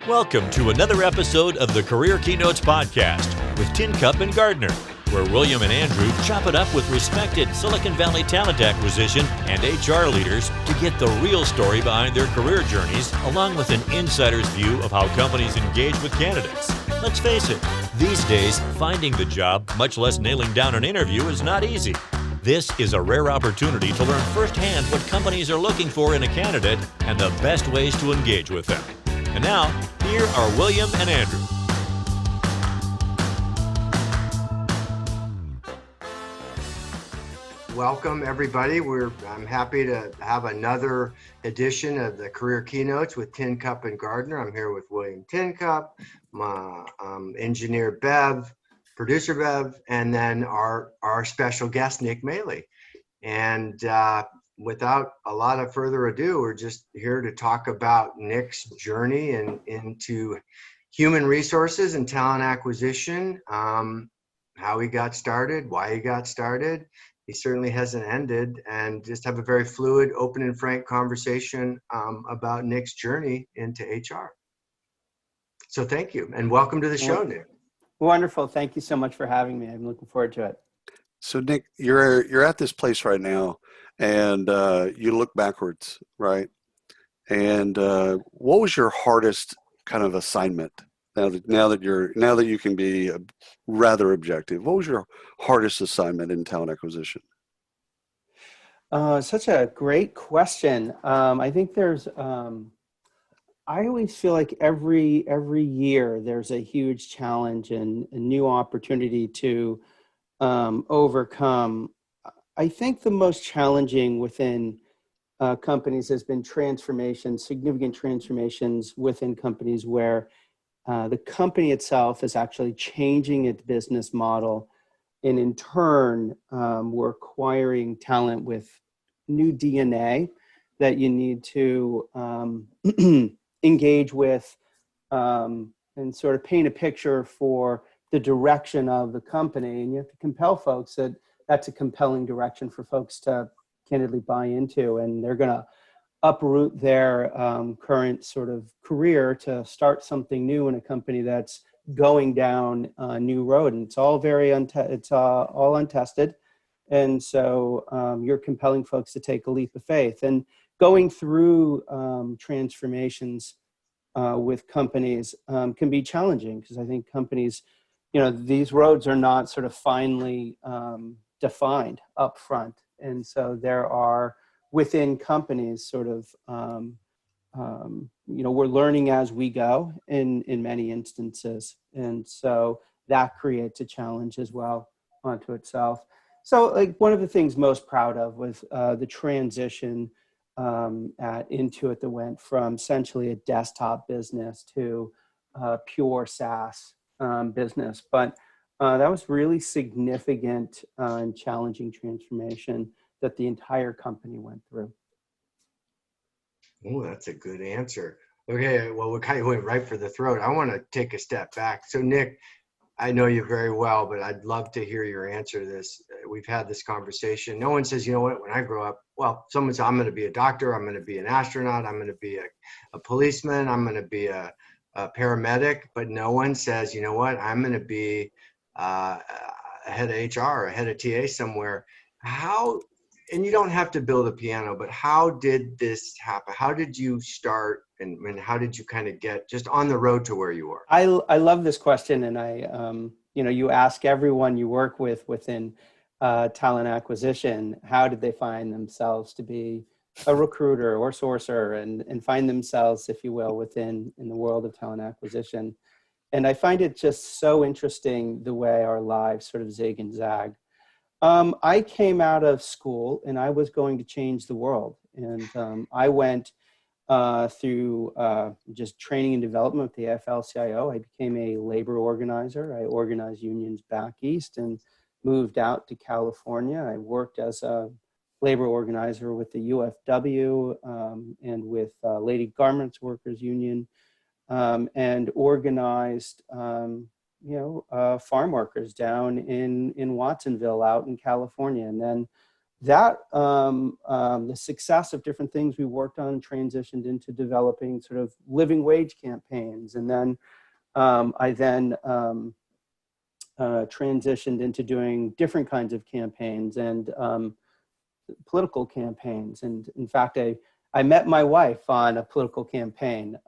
Welcome to another episode of the Career Keynotes podcast with Tincup and Gardiner, where William and Andrew chop it up with respected Silicon Valley talent acquisition and HR leaders to get the real story behind their career journeys, along with an insider's view of how companies engage with candidates. Let's face it, these days, finding the job, much less nailing down an interview, is not easy. This is a rare opportunity to learn firsthand what companies are looking for in a candidate and the best ways to engage with them. And now, here are William and Andrew. Welcome, everybody. I'm happy to have another edition of the Career Keynotes with Tincup and Gardiner. I'm here with William Tincup, my engineer Bev, producer Bev, and then our special guest, Nick Mailey. And without a lot of further ado, we're just here to talk about Nick's journey into human resources and talent acquisition, how he got started, why he got started. He certainly hasn't ended, and just have a very fluid, open and frank conversation about Nick's journey into HR. So thank you, and welcome to the show, Nick. Wonderful. Thank you so much for having me. I'm looking forward to it. So Nick, you're at this place right now, and you look backwards, right? And what was your hardest kind of assignment? Now that you can be rather objective, what was your hardest assignment in talent acquisition? Such a great question. I think there's. I always feel like every year there's a huge challenge and a new opportunity to overcome. I think the most challenging within companies has been significant transformations within companies where the company itself is actually changing its business model, and in turn, we're acquiring talent with new DNA that you need to engage with and sort of paint a picture for the direction of the company. And you have to compel folks that that's a compelling direction for folks to candidly buy into, and they're going to uproot their current sort of career to start something new in a company that's going down a new road. And it's all all untested. And so you're compelling folks to take a leap of faith. And going through transformations with companies can be challenging, because I think companies, these roads are not sort of finely defined up front. And so there are within companies sort of, we're learning as we go in many instances. And so that creates a challenge as well onto itself. So like one of the things most proud of was the transition at Intuit that went from essentially a desktop business to a pure SaaS business. But that was really significant and challenging transformation that the entire company went through. Oh, that's a good answer. Okay, well, we kind of went right for the throat. I want to take a step back. So Nick, I know you very well, but I'd love to hear your answer to this. We've had this conversation. No one says, you know what, when I grow up, well, someone says, I'm going to be a doctor, I'm going to be an astronaut, I'm going to be a policeman, I'm going to be a paramedic, but no one says, you know what, I'm going to be a head of HR, a head of TA somewhere. And you don't have to build a piano, but how did this happen? How did you start, and how did you kind of get just on the road to where you are? I love this question, and you ask everyone you work with within talent acquisition, how did they find themselves to be a recruiter or sourcer, and find themselves, if you will, in the world of talent acquisition. And I find it just so interesting the way our lives sort of zig and zag. I came out of school and I was going to change the world. And I went through just training and development with the AFL-CIO. I became a labor organizer. I organized unions back east and moved out to California. I worked as a labor organizer with the UFW and with Lady Garments Workers Union, and organized farm workers down in Watsonville out in California. And then the success of different things we worked on transitioned into developing sort of living wage campaigns. And then I then transitioned into doing different kinds of campaigns and political campaigns. And in fact, I met my wife on a political campaign,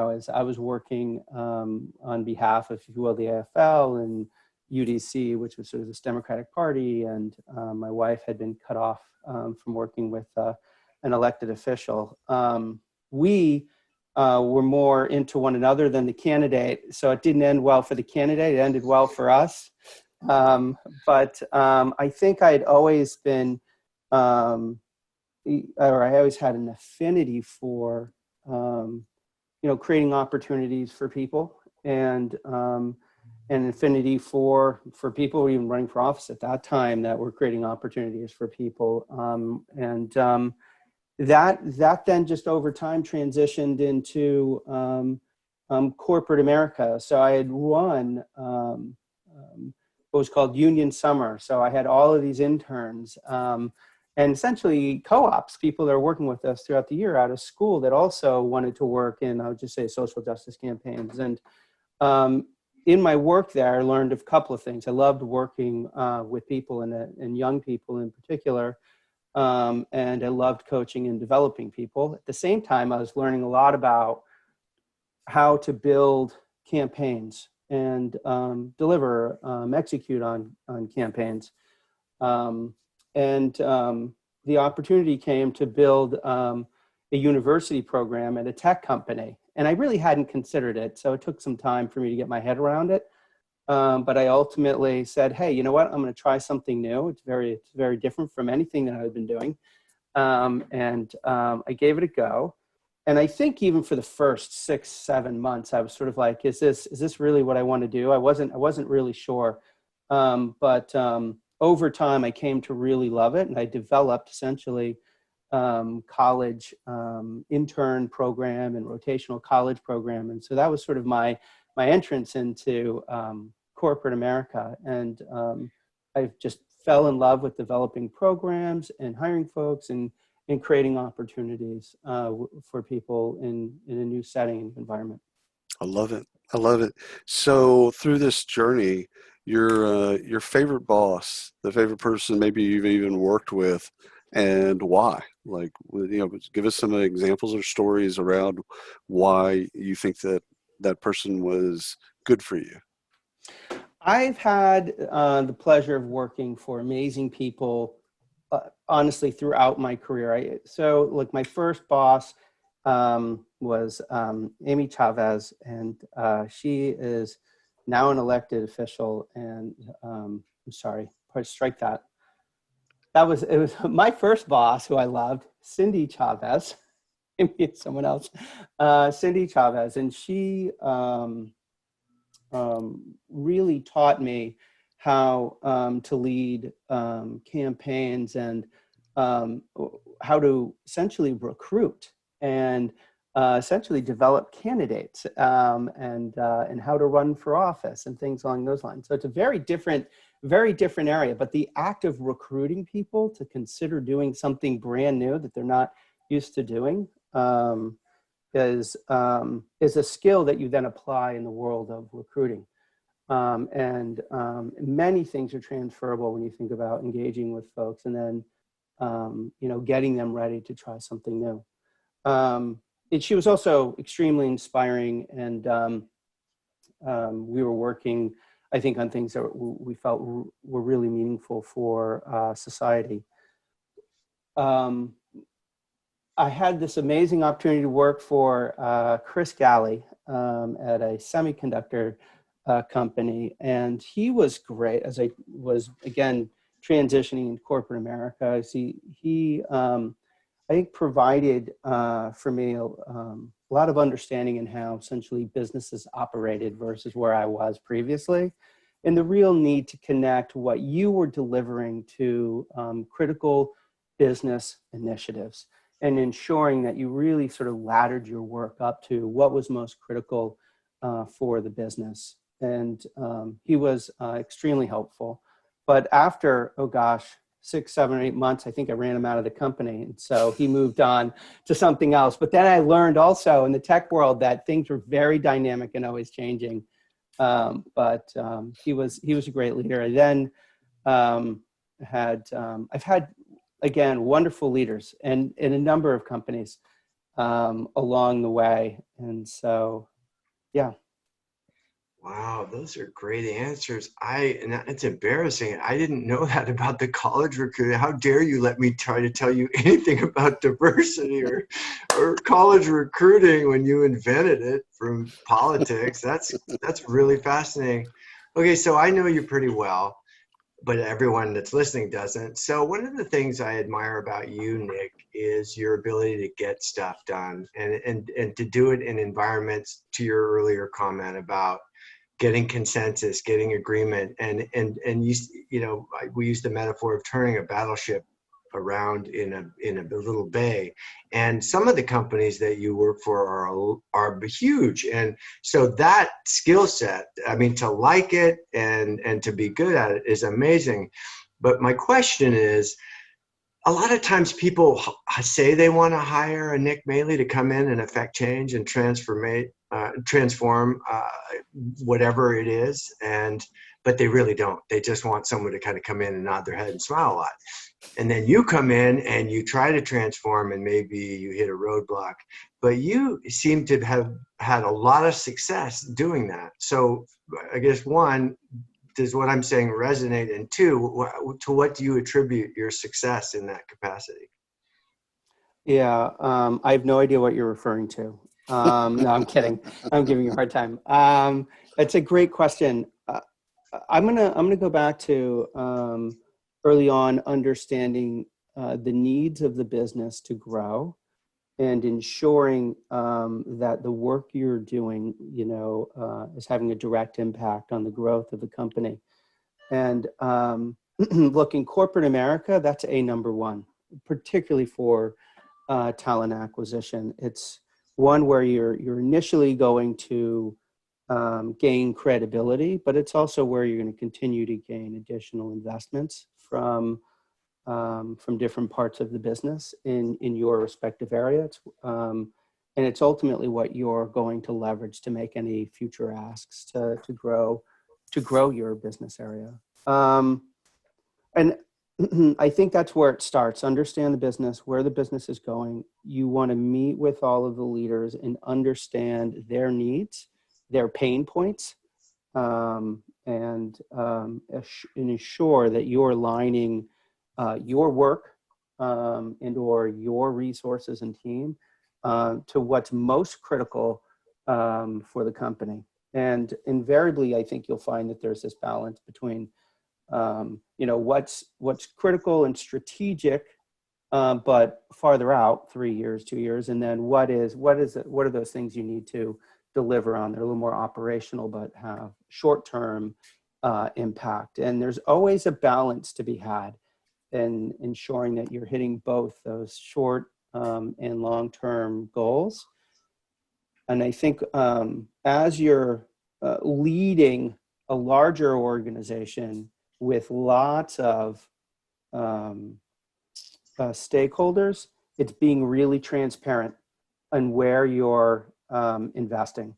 as I was working on behalf of, if you will, the AFL and UDC, which was sort of this Democratic Party. And my wife had been cut off from working with an elected official. We were more into one another than the candidate. So it didn't end well for the candidate. It ended well for us. But I think I'd always been, or I always had an affinity for, creating opportunities for people, and an affinity for people who were even running for office at that time that were creating opportunities for people. That then just over time transitioned into corporate America. So I had run what was called Union Summer. So I had all of these interns and essentially co-ops, people that are working with us throughout the year out of school that also wanted to work in, I would just say, social justice campaigns. And in my work there, I learned a couple of things. I loved working with people and young people in particular. And I loved coaching and developing people. At the same time, I was learning a lot about how to build campaigns and deliver, execute on campaigns. The opportunity came to build a university program at a tech company. And I really hadn't considered it. So it took some time for me to get my head around it. But I ultimately said, hey, you know what? I'm going to try something new. It's very different from anything that I've been doing. I gave it a go. And I think even for the first 6-7 months, I was sort of like, is this really what I want to do? I wasn't really sure. But over time, I came to really love it. And I developed essentially college intern program and rotational college program. And so that was sort of my entrance into corporate America. And I just fell in love with developing programs and hiring folks and creating opportunities for people in a new setting and environment. I love it. I love it. So through this journey, your favorite boss, the favorite person maybe you've even worked with, and why? Like, give us some examples or stories around why you think that person was good for you. I've had the pleasure of working for amazing people, honestly, throughout my career. So my first boss was Amy Chavez, and she is now an elected official. And I'm sorry, strike that. It was my first boss who I loved, Cindy Chavez. Maybe it's someone else, Cindy Chavez, and she really taught me how to lead campaigns and how to essentially recruit and essentially develop candidates and how to run for office and things along those lines. So it's a very different area, but the act of recruiting people to consider doing something brand new that they're not used to doing is a skill that you then apply in the world of recruiting. Many things are transferable when you think about engaging with folks and then, getting them ready to try something new. She was also extremely inspiring, and we were working, I think, on things that we felt were really meaningful for society. I had this amazing opportunity to work for Chris Galley at a semiconductor company, and he was great as I was, again, transitioning into corporate America. He I think, provided for me a lot of understanding in how essentially businesses operated versus where I was previously, and the real need to connect what you were delivering to critical business initiatives and ensuring that you really sort of laddered your work up to what was most critical for the business. And he was extremely helpful. But after, oh gosh, 6, 7, or 8 months, I think I ran him out of the company. And so he moved on to something else. But then I learned also in the tech world that things were very dynamic and always changing. He was a great leader. I then I've had, again, wonderful leaders and in a number of companies along the way. And so, yeah. Wow, those are great answers. And it's embarrassing. I didn't know that about the college recruiting. How dare you let me try to tell you anything about diversity or college recruiting when you invented it from politics? That's really fascinating. Okay, so I know you pretty well, but everyone that's listening doesn't. So one of the things I admire about you, Nick, is your ability to get stuff done and to do it in environments, to your earlier comment about getting consensus, getting agreement, and we use the metaphor of turning a battleship around in a little bay. And some of the companies that you work for are huge, and so that skill set, I mean, to like it and to be good at it is amazing. But my question is, a lot of times people say they want to hire a Nick Mailey to come in and affect change and transform whatever it is, but they really don't. They just want someone to kind of come in and nod their head and smile a lot. And then you come in and you try to transform and maybe you hit a roadblock, but you seem to have had a lot of success doing that. So I guess one, does what I'm saying resonate? And two, to what do you attribute your success in that capacity? Yeah, I have no idea what you're referring to. No, I'm kidding. I'm giving you a hard time. It's a great question. I'm gonna go back to early on understanding the needs of the business to grow and ensuring that the work you're doing, is having a direct impact on the growth of the company. And look, in corporate America, that's number one, particularly for talent acquisition. It's one where you're initially going to gain credibility, but it's also where you're going to continue to gain additional investments from different parts of the business in your respective area. And it's ultimately what you're going to leverage to make any future asks to grow your business area. And I think that's where it starts. Understand the business, where the business is going. You want to meet with all of the leaders and understand their needs, their pain points, and ensure that you're aligning your work and or your resources and team to what's most critical for the company. And invariably, I think you'll find that there's this balance between what's critical and strategic, but farther out, 3 years, 2 years, and then what are those things you need to deliver on? They're a little more operational, but have short-term impact. And there's always a balance to be had in ensuring that you're hitting both those short and long-term goals. And I think as you're leading a larger organization with lots of stakeholders, it's being really transparent on where you're investing.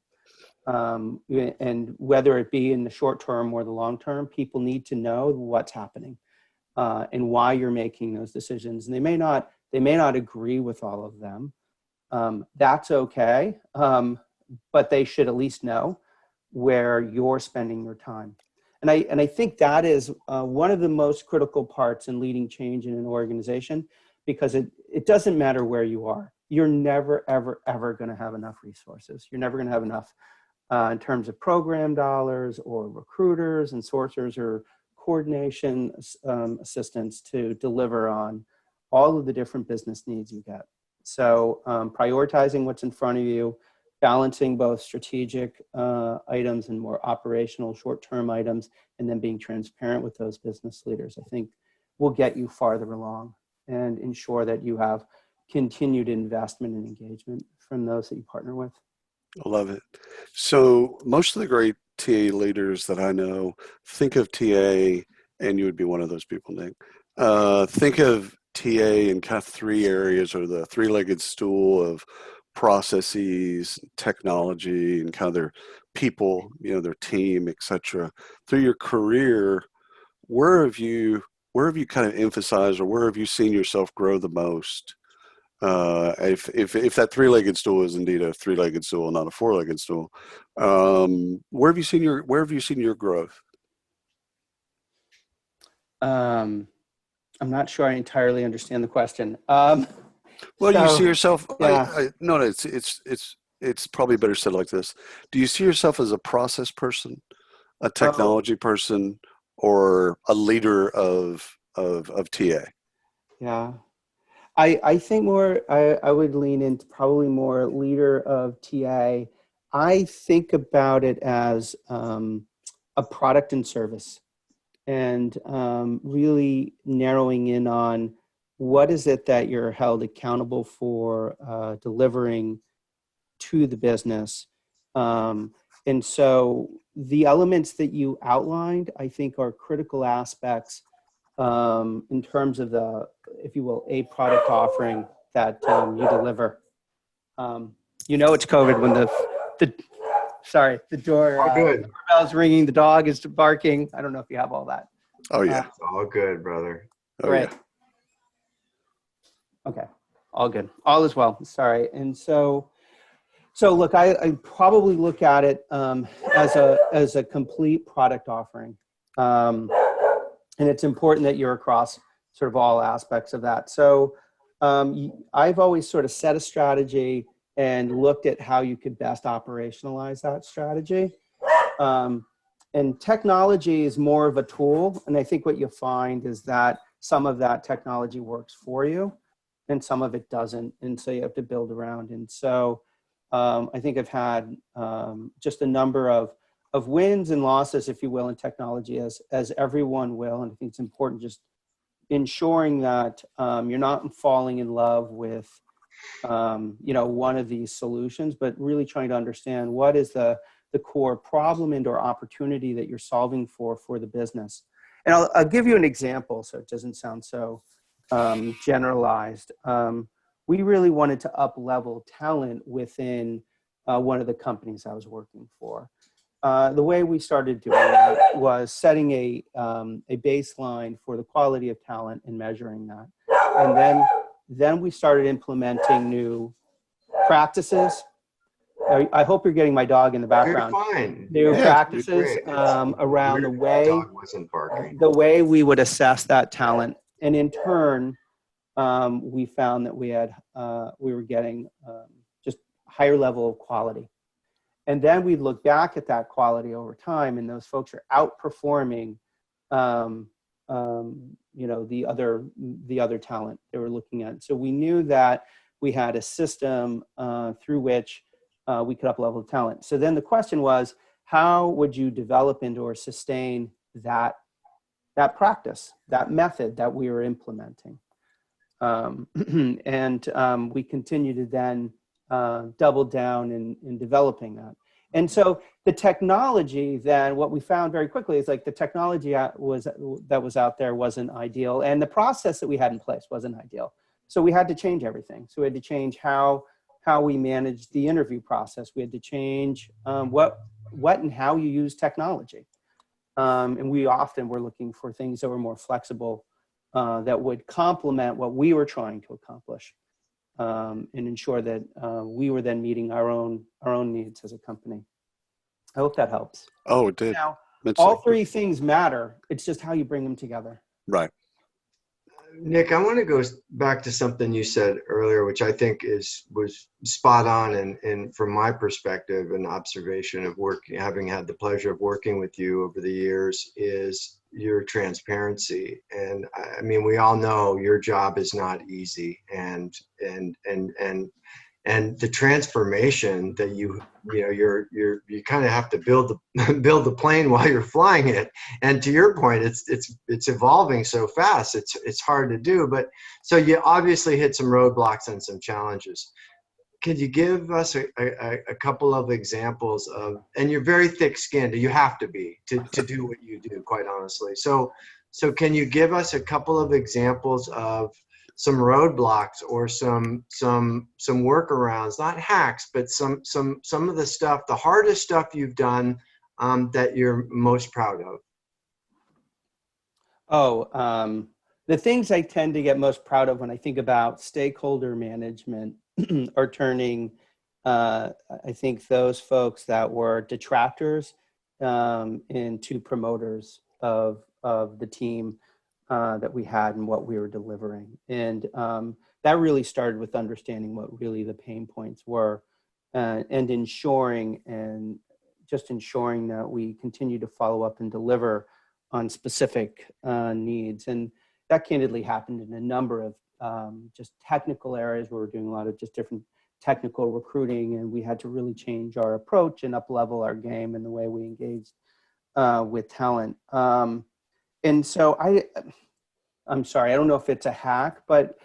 And whether it be in the short term or the long term, people need to know what's happening and why you're making those decisions. And they may not agree with all of them. That's okay, but they should at least know where you're spending your time. And I think that is one of the most critical parts in leading change in an organization, because it doesn't matter where you are. You're never, ever, ever going to have enough resources. You're never going to have enough in terms of program dollars or recruiters and sourcers or coordination assistants to deliver on all of the different business needs you get. So prioritizing what's in front of you, balancing both strategic items and more operational short-term items, and then being transparent with those business leaders, I think will get you farther along and ensure that you have continued investment and engagement from those that you partner with. I love it. So most of the great TA leaders that I know think of TA and you would be one of those people, Nick. Think of TA in kind of three areas, or the three-legged stool of processes, technology, and kind of their people, their team, etc. Through your career, where have you kind of emphasized, or where have you seen yourself grow the most? If that three-legged stool is indeed a three-legged stool, not a four-legged stool, where have you seen your growth? I'm not sure I entirely understand the question. Well, you see yourself. Yeah. No, it's probably better said like this. Do you see yourself as a process person, a Oh, technology person, or a leader of TA? yeah. I think more, I would lean into probably more leader of TA. I think about it as a product and service, and really narrowing in on what is it that you're held accountable for delivering to the business. And so the elements that you outlined, I think, are critical aspects in terms of the, if you will, a product offering that you deliver. It's COVID when the All good. doorbell's ringing, the dog is barking. I don't know if you have all that. Oh yeah. It's all good, brother. Oh Great. yeah. Okay. All good. All is well. Sorry. And so look, I probably look at it as a complete product offering. And it's important that you're across sort of all aspects of that. So I've always sort of set a strategy and looked at how you could best operationalize that strategy. And technology is more of a tool. And I think what you'll find is that some of that technology works for you and some of it doesn't. And so you have to build around. And so I think I've had just a number of wins and losses, if you will, in technology, as everyone will. And I think it's important just ensuring that you're not falling in love with, one of these solutions, but really trying to understand what is the core problem and or opportunity that you're solving for the business. And I'll give you an example so it doesn't sound so generalized. We really wanted to up-level talent within one of the companies I was working for. The way we started doing that was setting a baseline for the quality of talent and measuring that. And then we started implementing new practices. I hope you're getting my dog in the background. You're fine. New Yeah, practices great. around the Dog wasn't barking. way we would assess that talent. And in turn, we found that we were getting just higher level of quality. And then we look back at that quality over time, and those folks are outperforming, the other talent they were looking at. So we knew that we had a system through which we could up-level talent. So then the question was, how would you develop into or sustain that practice, that method that we were implementing? And we continue to then double down in developing that. And so the technology, then what we found very quickly is like the technology that was out there wasn't ideal, and the process that we had in place wasn't ideal. So we had to change everything. So we had to change how we managed the interview process. We had to change what and how you use technology. And we often were looking for things that were more flexible, that would complement what we were trying to accomplish, and ensure that we were then meeting our own needs as a company. I hope that helps. Oh, it did. Now, all three things matter. It's just how you bring them together. Right. Nick, I want to go back to something you said earlier, which I think was spot on, and from my perspective and observation of having had the pleasure of working with you over the years, is your transparency. And I mean, we all know your job is not easy, and the transformation that you kind of have to build the plane while you're flying it. And to your point, it's evolving so fast. It's hard to do, but so you obviously hit some roadblocks and some challenges. Could you give us a couple of examples of, and you're very thick-skinned, you have to be to do what you do, quite honestly. So So can you give us a couple of examples of some roadblocks or some workarounds, not hacks, but some of the stuff, the hardest stuff you've done that you're most proud of? The things I tend to get most proud of when I think about stakeholder management are turning, I think, those folks that were detractors into promoters of the team that we had and what we were delivering. And that really started with understanding what really the pain points were and ensuring that we continue to follow up and deliver on specific needs. And that candidly happened in a number of just technical areas where we're doing a lot of just different technical recruiting, and we had to really change our approach and up level our game and the way we engaged with talent. And so I'm sorry, I don't know if it's a hack, but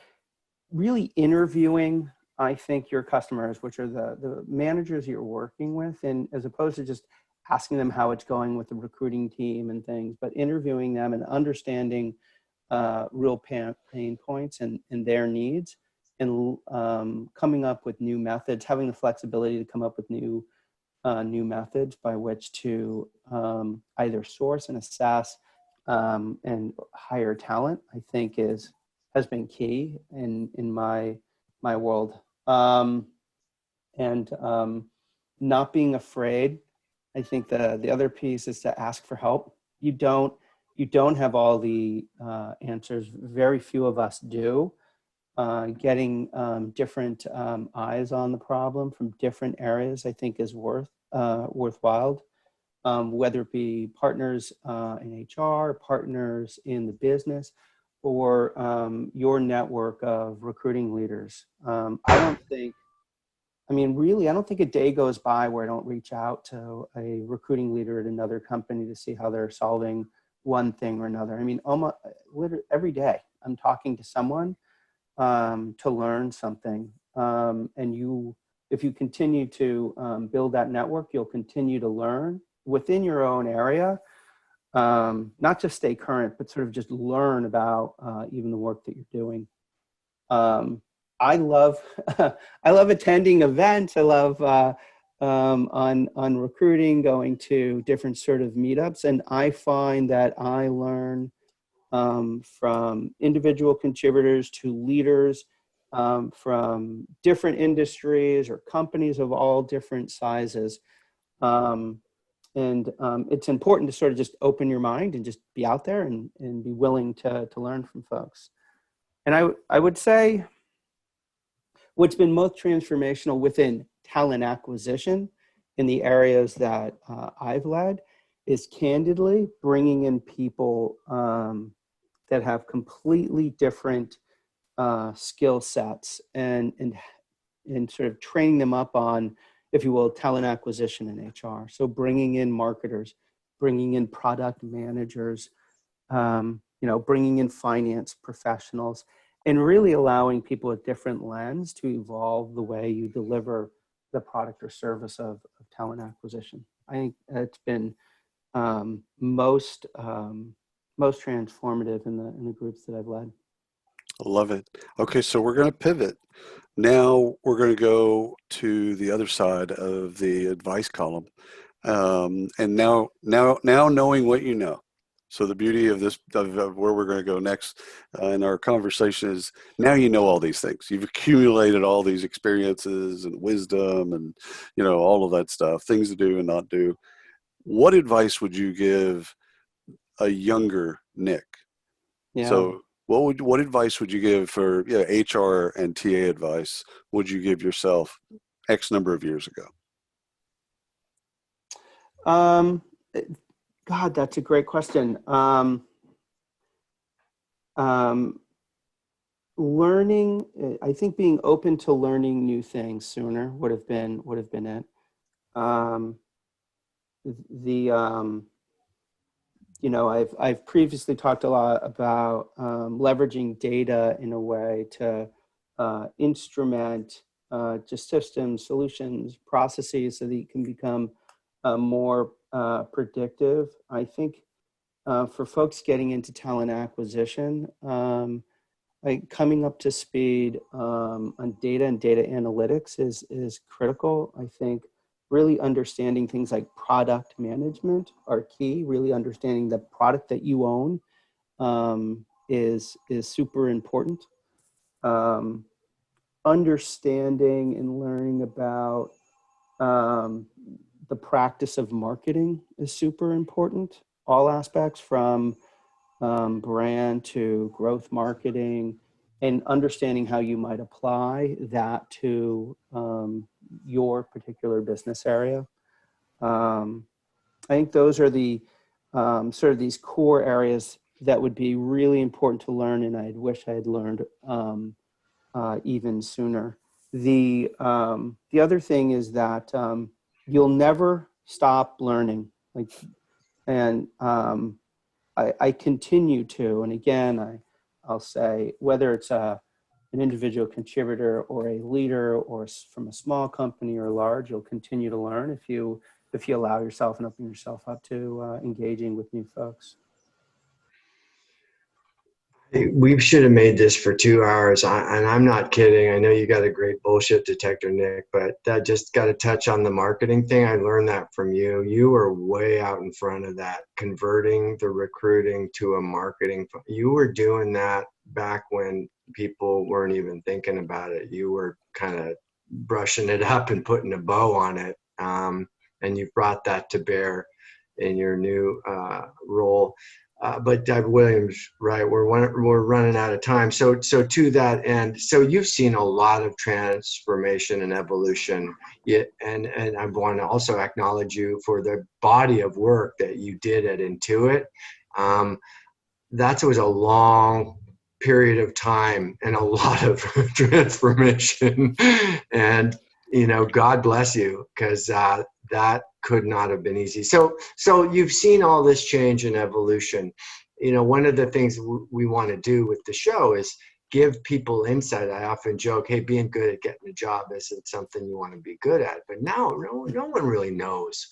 really interviewing, I think, your customers, which are the managers you're working with, and as opposed to just asking them how it's going with the recruiting team and things, but interviewing them and understanding real pain points and their needs, and coming up with new methods, having the flexibility to come up with new methods by which to either source and assess and hire talent, I think has been key in my world. And not being afraid. I think the other piece is to ask for help. You don't have all the answers. Very few of us do. Getting different eyes on the problem from different areas, I think, is worthwhile. Whether it be partners in HR, partners in the business, or your network of recruiting leaders. I don't think a day goes by where I don't reach out to a recruiting leader at another company to see how they're solving one thing or another. I mean, almost literally every day I'm talking to someone to learn something. And if you continue to build that network, you'll continue to learn within your own area, not just stay current, but sort of just learn about even the work that you're doing. I love attending events. I love on recruiting, going to different sort of meetups, and I find that I learn from individual contributors to leaders from different industries or companies of all different sizes. And it's important to sort of just open your mind and just be out there and be willing to learn from folks. And I would say what's been most transformational within talent acquisition in the areas that I've led is candidly bringing in people that have completely different skill sets and sort of training them up on, if you will, talent acquisition in HR. So bringing in marketers, bringing in product managers, bringing in finance professionals, and really allowing people a different lens to evolve the way you deliver the product or service of talent acquisition. I think it's been most transformative in the groups that I've led. I love it. Okay, so we're going to pivot. Now we're going to go to the other side of the advice column, and now knowing what you know. So the beauty of this, of where we're going to go next in our conversation is now you know all these things. You've accumulated all these experiences and wisdom and, all of that stuff, things to do and not do. What advice would you give a younger Nick? Yeah. So what advice would you give for HR and TA advice would you give yourself X number of years ago? God, that's a great question. Learning, I think being open to learning new things sooner would have been it. I've previously talked a lot about leveraging data in a way to instrument just systems, solutions, processes so that you can become more predictive. I think for folks getting into talent acquisition, like coming up to speed on data and data analytics is critical. I think really understanding things like product management are key. Really understanding the product that you own is super important. Understanding and learning about the practice of marketing is super important. All aspects from brand to growth marketing, and understanding how you might apply that to your particular business area. I think those are the sort of these core areas that would be really important to learn, and I wish I had learned even sooner. The other thing is that you'll never stop learning. Like, and I continue to, and again, I'll say, whether it's an individual contributor or a leader or from a small company or large, you'll continue to learn if you allow yourself and open yourself up to engaging with new folks. We should have made this for 2 hours, and I'm not kidding. I know you got a great bullshit detector, Nick, but that just got to touch on the marketing thing. I learned that from you. You were way out in front of that, converting the recruiting to a marketing. You were doing that back when people weren't even thinking about it. You were kind of brushing it up and putting a bow on it, and you've brought that to bear in your new role. But Doug Williams, right? We're running out of time. So to that end, so you've seen a lot of transformation and evolution. And I want to also acknowledge you for the body of work that you did at Intuit. That was a long period of time and a lot of transformation. And God bless you, because that could not have been easy. So you've seen all this change and evolution. One of the things we want to do with the show is give people insight. I often joke, hey, being good at getting a job isn't something you want to be good at. But now no one really knows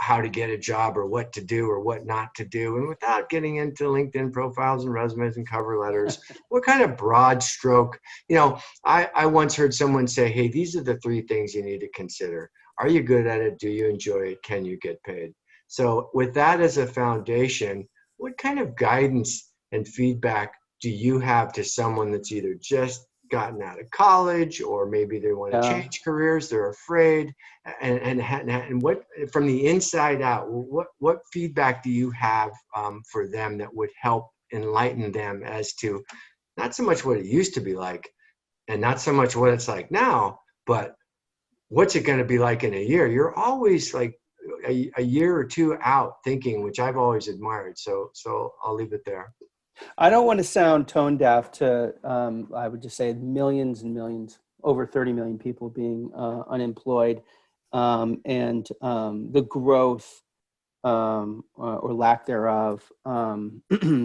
how to get a job or what to do or what not to do. And without getting into LinkedIn profiles and resumes and cover letters, what kind of broad stroke, I once heard someone say, hey, these are the 3 things you need to consider. Are you good at it? Do you enjoy it? Can you get paid? So with that as a foundation, what kind of guidance and feedback do you have to someone that's either just gotten out of college, or maybe they want to change careers, they're afraid, and what, from the inside out, what feedback do you have for them that would help enlighten them as to not so much what it used to be like and not so much what it's like now, but what's it going to be like in a year? You're always like a year or 2 out thinking, which I've always admired. So I'll leave it there. I don't want to sound tone deaf to, I would just say millions and millions, over 30 million people being unemployed, and the growth or lack thereof,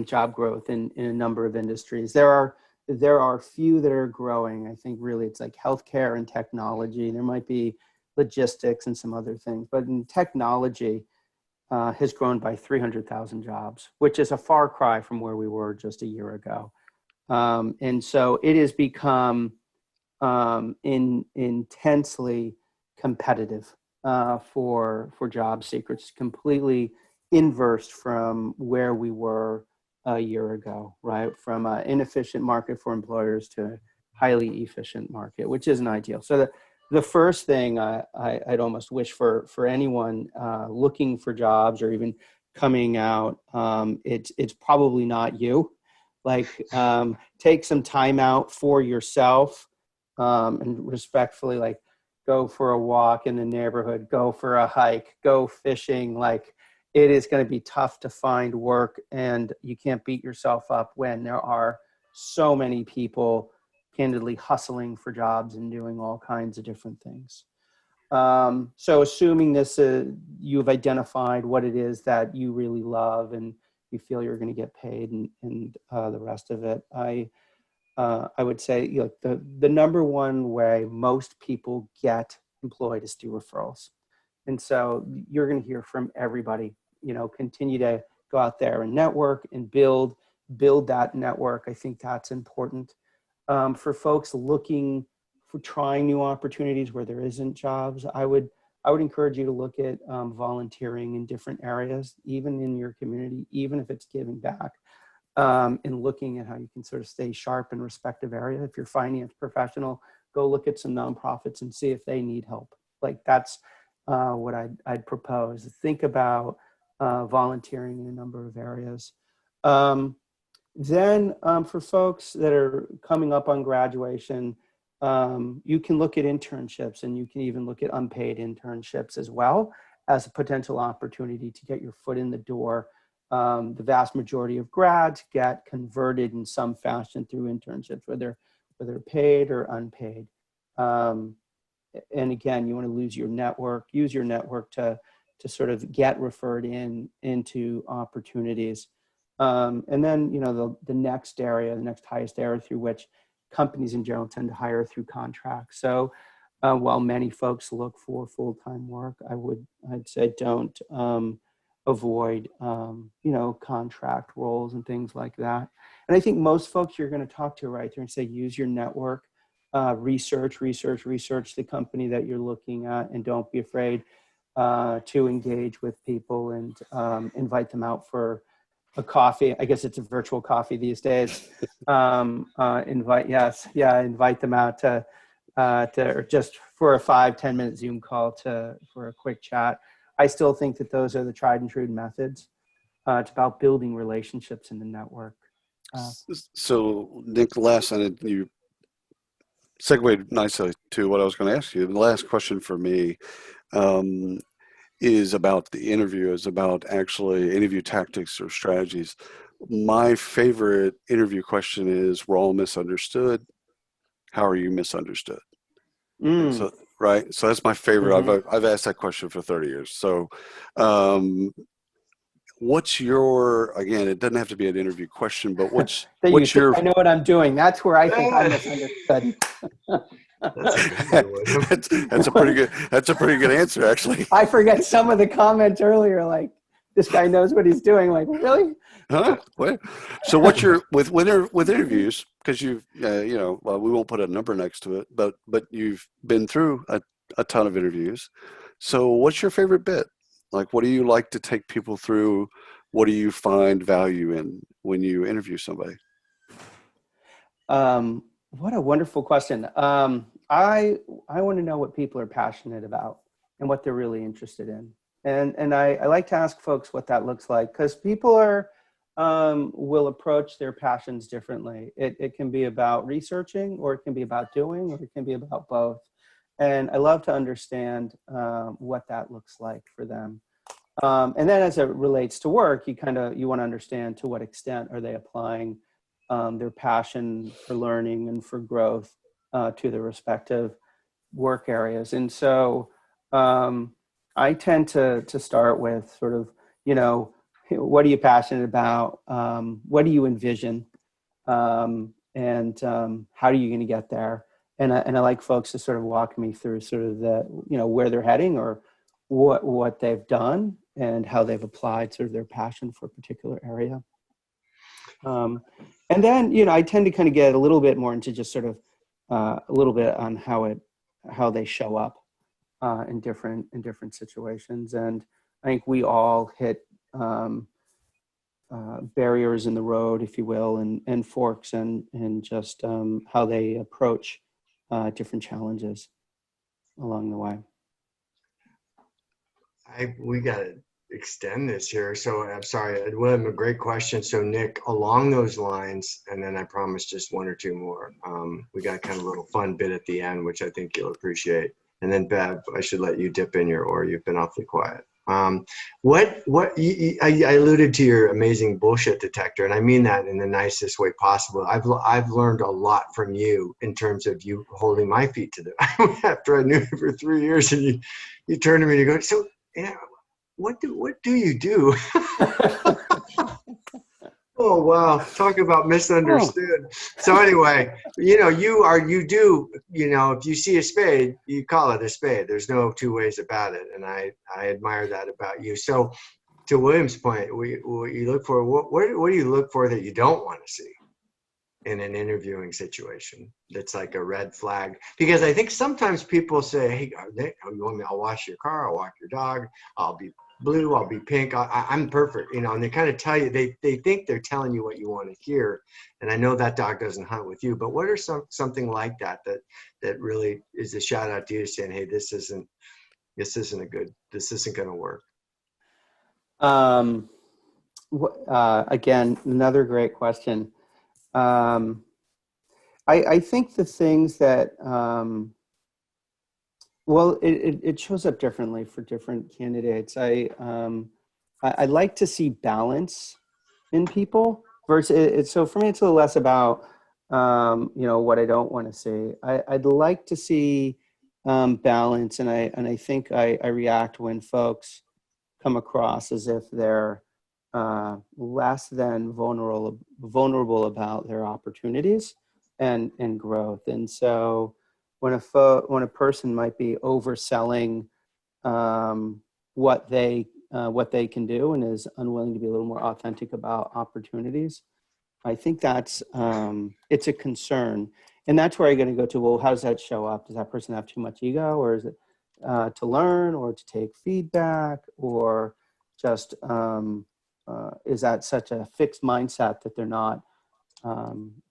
job growth in a number of industries. There are few that are growing. I think really it's like healthcare and technology. There might be logistics and some other things, but in technology, has grown by 300,000 jobs, which is a far cry from where we were just a year ago. And so it has become intensely competitive for job seekers, completely inversed from where we were a year ago, right? From an inefficient market for employers to a highly efficient market, which isn't ideal. So the first thing I'd almost wish for anyone looking for jobs or even coming out, it's probably not you. Like, take some time out for yourself, and respectfully, like, go for a walk in the neighborhood, go for a hike, go fishing. Like, it is going to be tough to find work, and you can't beat yourself up when there are so many people candidly hustling for jobs and doing all kinds of different things. So assuming this, you've identified what it is that you really love and you feel you're going to get paid, and the rest of it, I would say, the number one way most people get employed is through referrals. And so you're going to hear from everybody, continue to go out there and network and build that network. I think that's important. For folks looking for trying new opportunities where there isn't jobs, I would encourage you to look at volunteering in different areas, even in your community, even if it's giving back, and looking at how you can sort of stay sharp in respective area. If you're a finance professional, go look at some nonprofits and see if they need help. Like that's what I'd propose. Think about volunteering in a number of areas. Then for folks that are coming up on graduation, you can look at internships, and you can even look at unpaid internships as well as a potential opportunity to get your foot in the door. The vast majority of grads get converted in some fashion through internships, whether paid or unpaid. And again, you want to use your network to sort of get referred into opportunities. And then, the next highest area through which companies in general tend to hire through contracts. So while many folks look for full-time work, I'd say don't avoid, contract roles and things like that. And I think most folks you're going to talk to right there and say, use your network, research the company that you're looking at, and don't be afraid to engage with people and invite them out for a coffee. I guess it's a virtual coffee these days. Invite them out to or just for a 5-10 minute Zoom call for a quick chat. I still think that those are the tried and true methods. It's about building relationships in the network. So Nick, the last sentence you segued nicely to what I was going to ask you. The last question for me is about the interview, is about actually interview tactics or strategies. My favorite interview question is, we're all misunderstood. How are you misunderstood? So, right. So that's my favorite. Mm-hmm. I've asked that question for 30 years. So what's your, again, it doesn't have to be an interview question, but what's your, I know what I'm doing. That's where I think I'm misunderstood. That's a pretty good answer, actually. I forget some of the comments earlier, like, this guy knows what he's doing. Like, really? Huh? What? So what's your, with interviews, because you've, well, we won't put a number next to it, but you've been through a ton of interviews. So what's your favorite bit? Like, what do you like to take people through? What do you find value in when you interview somebody? What a wonderful question. I want to know what people are passionate about and what they're really interested in. And I like to ask folks what that looks like, because people will approach their passions differently. It can be about researching, or it can be about doing, or it can be about both. And I love to understand what that looks like for them. And then as it relates to work, you want to understand to what extent are they applying their passion for learning and for growth to their respective work areas. And so I tend to start with sort of, what are you passionate about? What do you envision? And how are you going to get there? And I like folks to sort of walk me through sort of the, where they're heading, or what they've done and how they've applied sort of their passion for a particular area. And then, I tend to kind of get a little bit more into just sort of a little bit on how they show up in different situations. And I think we all hit barriers in the road, if you will, and forks, and just how they approach different challenges along the way. We got to extend this here. So I'm sorry, William, a great question. So Nick, along those lines, and then I promise just one or two more. We got kind of a little fun bit at the end, which I think you'll appreciate. And then Bev, I should let you dip in your oar. You've been awfully quiet. I alluded to your amazing bullshit detector, and I mean that in the nicest way possible. I've learned a lot from you in terms of you holding my feet to the after I knew you for 3 years, and you turn to me and you go, so yeah, what do you do? Oh, wow. Talk about misunderstood. Oh. So anyway, if you see a spade, you call it a spade. There's no two ways about it. And I admire that about you. So to William's point, what you look for, what do you look for that you don't want to see in an interviewing situation that's like a red flag? Because I think sometimes people say, hey, you want me, I'll wash your car, I'll walk your dog, I'll be blue, I'll be pink, I'm perfect, and they kind of tell you, they think they're telling you what you want to hear. And I know that dog doesn't hunt with you, but what are something like that really is a shout out to you saying, hey, this isn't going to work? Again, another great question. I think the things that, it shows up differently for different candidates. I like to see balance in people versus, so for me, it's a little less about, what I don't want to see. I'd like to see balance, and I think I react when folks come across as if they're less than vulnerable about their opportunities and growth. And so when a person might be overselling what they can do and is unwilling to be a little more authentic about opportunities, I think that's it's a concern. And that's where I'm going to go to, well, how does that show up? Does that person have too much ego, or is it to learn or to take feedback, or just is that such a fixed mindset that they're not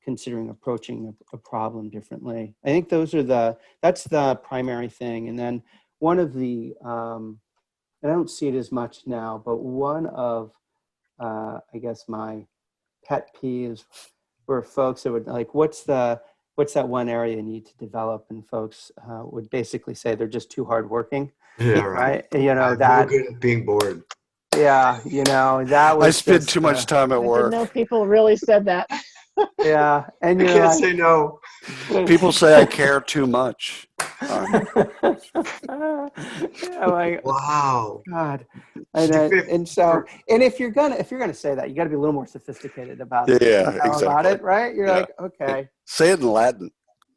considering approaching a problem differently? I think that's the primary thing. And then one of the, and I don't see it as much now, but one of, I guess my pet peeves were folks that would like, what's that one area you need to develop? And folks would basically say they're just too hardworking. Yeah, right. I'm that good at being bored. Yeah, that was. I spend too much time at work. I didn't know people really said that. Yeah, and you you're can't like, say no. People say I care too much. Yeah, like, wow. God, and so, and if you're gonna say that, you got to be a little more sophisticated about it. Yeah, exactly. About it, right? You're like, okay. Say it in Latin.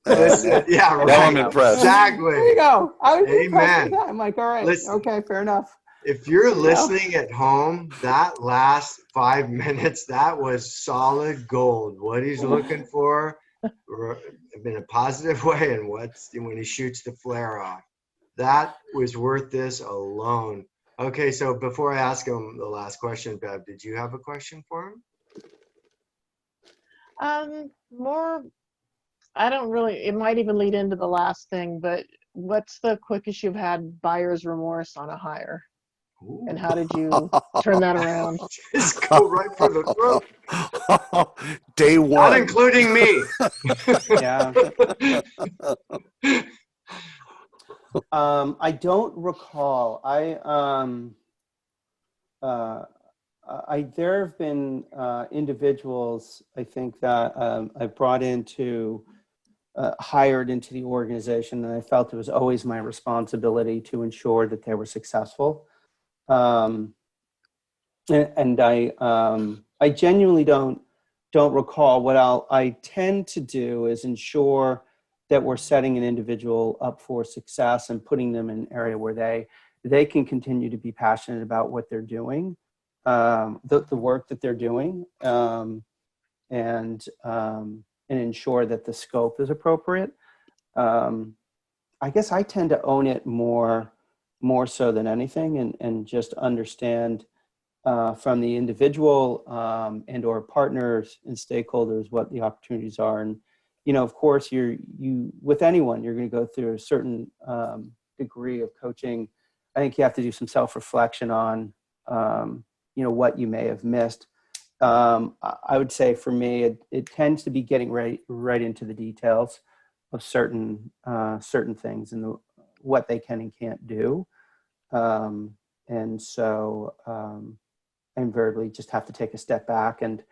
Yeah, right. Now I'm impressed. Exactly. There you go. I was impressed Amen. with that. I'm like, all right, okay, fair enough. If you're listening at home, that last 5 minutes, that was solid gold. What he's looking for in a positive way, and when he shoots the flare off. That was worth this alone. Okay, so before I ask him the last question, Bev, did you have a question for him? More, I don't really, it might even lead into the last thing, but what's the quickest you've had buyer's remorse on a hire? Ooh. And how did you turn that around? Just go right for the throat. Day one. Not including me. Yeah. I don't recall. There have been individuals, I think, that I brought hired into the organization, and I felt it was always my responsibility to ensure that they were successful. And I genuinely don't recall. What I tend to do is ensure that we're setting an individual up for success and putting them in an area where they can continue to be passionate about what they're doing, the work that they're doing, and ensure that the scope is appropriate. I guess I tend to own it more so than anything, and just understand from the individual and or partners and stakeholders what the opportunities are. And of course, you with anyone, you're going to go through a certain degree of coaching. I think you have to do some self-reflection on what you may have missed. I would say for me, it tends to be getting right into the details of certain things and what they can and can't do. And so I invariably just have to take a step back and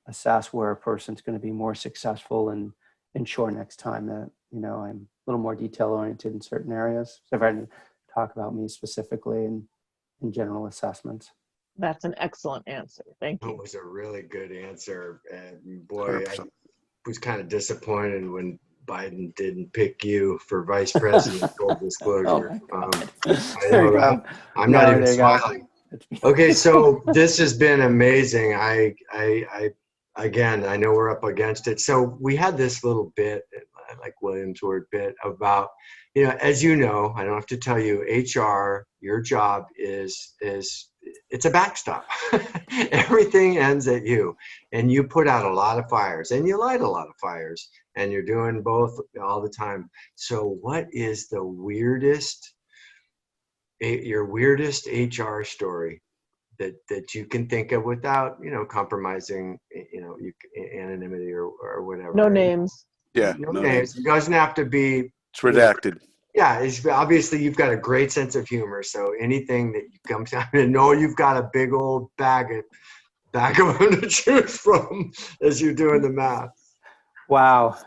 assess where a person's going to be more successful, and ensure next time that, I'm a little more detail oriented in certain areas. So if I didn't talk about me specifically and in general assessments. That's an excellent answer. Thank you. That was a really good answer. And boy, 100%. I was kind of disappointed when Biden didn't pick you for vice president. Full disclosure. I know that. I'm not even smiling. Okay, so this has been amazing. Again, I know we're up against it. So we had this little bit, I like William's word bit about, as you know, I don't have to tell you, HR, your job is it's a backstop. Everything ends at you, and you put out a lot of fires, and you light a lot of fires, and you're doing both all the time. So what is the your weirdest HR story that you can think of without compromising anonymity or whatever? No names. Yeah, No no names. It doesn't have to be. It's redacted. Yeah, it's obviously you've got a great sense of humor. So anything that you come to, I know you've got a big old bag of them to choose from as you're doing the math. Wow.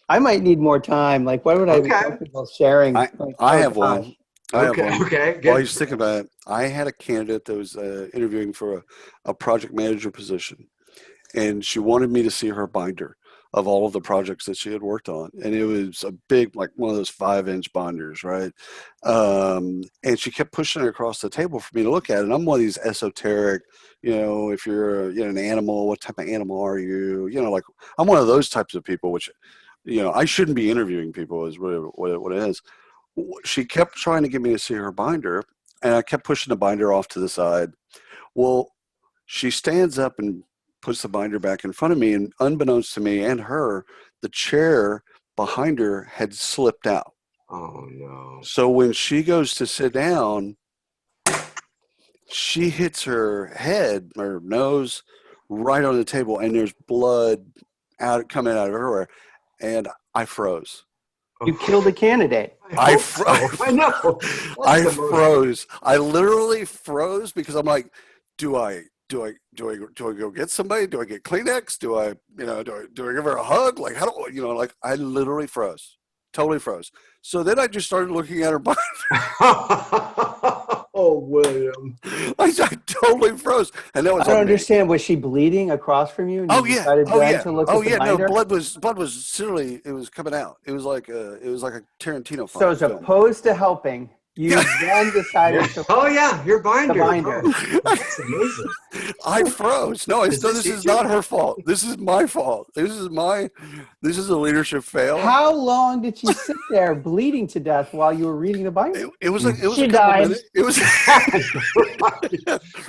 I might need more time. Like, what would I be Okay. comfortable sharing? I have one. Okay. While Good. he's thinking about it, I had a candidate that was interviewing for a project manager position, and she wanted me to see her binder of all of the projects that she had worked on. And it was a big, like one of those 5-inch binders, right? And she kept pushing it across the table for me to look at. And I'm one of these esoteric, if you're an animal, what type of animal are you? Like I'm one of those types of people, which, I shouldn't be interviewing people is really what it is. She kept trying to get me to see her binder, and I kept pushing the binder off to the side. Well, she stands up and puts the binder back in front of me, and unbeknownst to me and her, the chair behind her had slipped out. Oh no. So when she goes to sit down, she hits her head or nose right on the table, and there's blood coming out of everywhere. And I froze. You killed a candidate. I know. I froze. I literally froze because I'm like, do I go get somebody? Do I get Kleenex? Do I give her a hug? Like, how do like I literally froze, totally froze. So then I just started looking at her body. Oh, William. I totally froze. And that was I don't understand. Was she bleeding across from you? And you decided then to look at the binder? No, blood was literally, it was coming out. It was like a Tarantino film. So as opposed to helping, you then decided to your binder. the binder. That's amazing. I froze. No, this is not her fault. This is my fault. This is a leadership fail. How long did she sit there bleeding to death while you were reading the binder? It was She died. It was.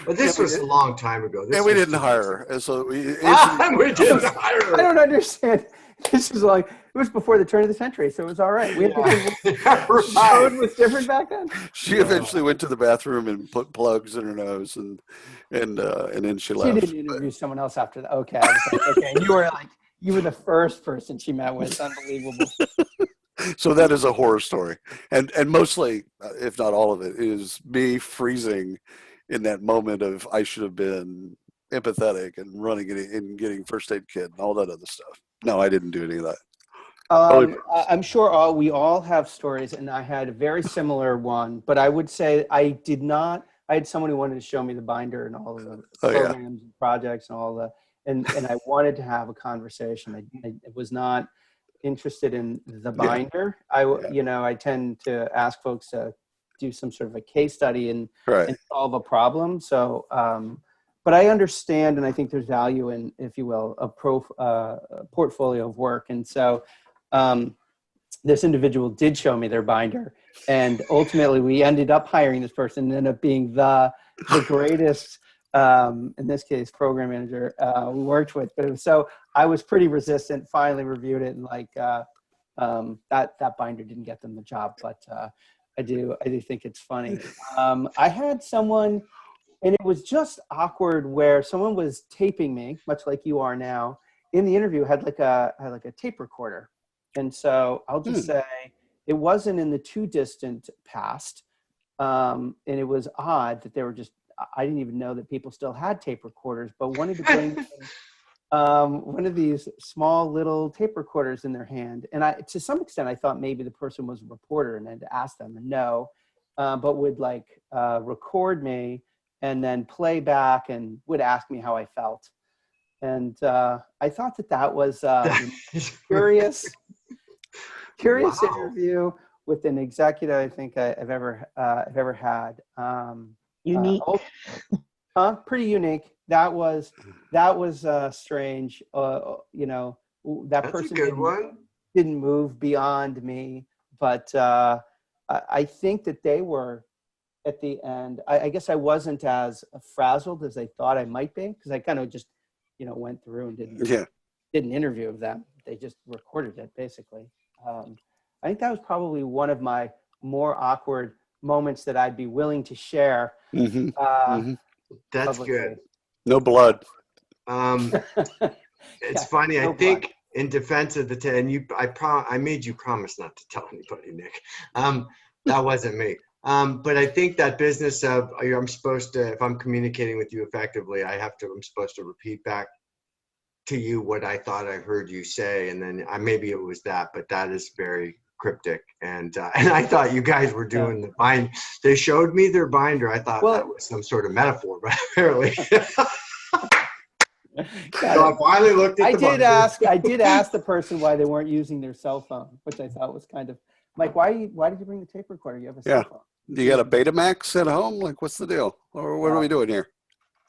But this was a long time ago. And we didn't hire her. And so we didn't hire her. I don't understand. This is like, it was before the turn of the century, so it was all right. We had code was different back then. She eventually went to the bathroom and put plugs in her nose, and then she left. She didn't interview someone else after that. Okay, I was like, okay. And you were the first person she met with. Unbelievable. So that is a horror story, and mostly, if not all of it, is me freezing in that moment of I should have been empathetic and running and getting first aid kit and all that other stuff. No, I didn't do any of that. I'm sure we all have stories, and I had a very similar one, but I would say I did not. I had someone who wanted to show me the binder and all of the programs and projects and all and I wanted to have a conversation. I was not interested in the binder. I tend to ask folks to do some sort of a case study and solve a problem. So, but I understand, and I think there's value in, if you will, a portfolio of work. And so this individual did show me their binder, and ultimately we ended up hiring this person and ended up being the greatest, in this case, program manager we worked with. But so I was pretty resistant, finally reviewed it, and like that binder didn't get them the job, but I do think it's funny. I had someone, and it was just awkward, where someone was taping me, much like you are now. In the interview, had like a tape recorder, and so I'll just say it wasn't in the too distant past, and it was odd that they were just. I didn't even know that people still had tape recorders, but wanted to bring one of these small little tape recorders in their hand, and to some extent I thought maybe the person was a reporter and I had to ask them, and no, but would record me and then play back and would ask me how I felt. And I thought that was a curious interview with an executive I think I've ever had. Unique. Pretty unique. That was strange. That That's a person good one. didn't move beyond me, but I think that they were at the end. I guess I wasn't as frazzled as I thought I might be, because I kind of just went through and did an interview of them. They just recorded it basically. I think that was probably one of my more awkward moments that I'd be willing to share. That's publicly. good. No blood. It's funny. no I think in defense of the and I made you promise not to tell anybody, Nick. That wasn't me. But I think that business of I'm supposed to, if I'm communicating with you effectively, I'm supposed to repeat back to you what I thought I heard you say, and then maybe it was that, but that is very cryptic. And I thought you guys were doing the bind. They showed me their binder. I thought that was some sort of metaphor, but apparently. So I finally looked at the binder. I did ask the person why they weren't using their cell phone, which I thought was kind of, Mike, why did you bring the tape recorder? You have a cell phone. You got a Betamax at home? Like, what's the deal? Or what are we doing here?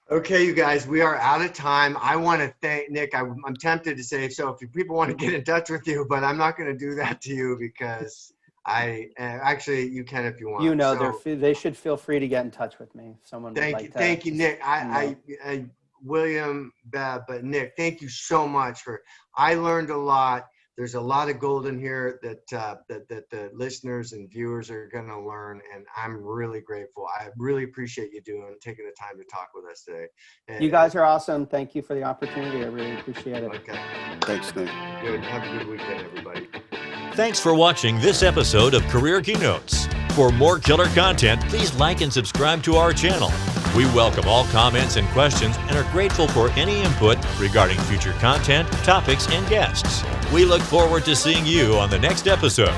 Okay, you guys, we are out of time. I want to thank Nick. I'm tempted to say, so if people want to get in touch with you, but I'm not going to do that to you because actually you can if you want. They should feel free to get in touch with me. If someone would like to. Thank you, Nick. William, but Nick, thank you so much I learned a lot. There's a lot of gold in here that the listeners and viewers are going to learn, and I'm really grateful. I really appreciate you taking the time to talk with us today. You guys are awesome. Thank you for the opportunity. I really appreciate it. Okay. Thanks, Nick. Good. Have a good weekend, everybody. Thanks for watching this episode of Career Keynotes. For more killer content, please like and subscribe to our channel. We welcome all comments and questions and are grateful for any input regarding future content, topics, and guests. We look forward to seeing you on the next episode.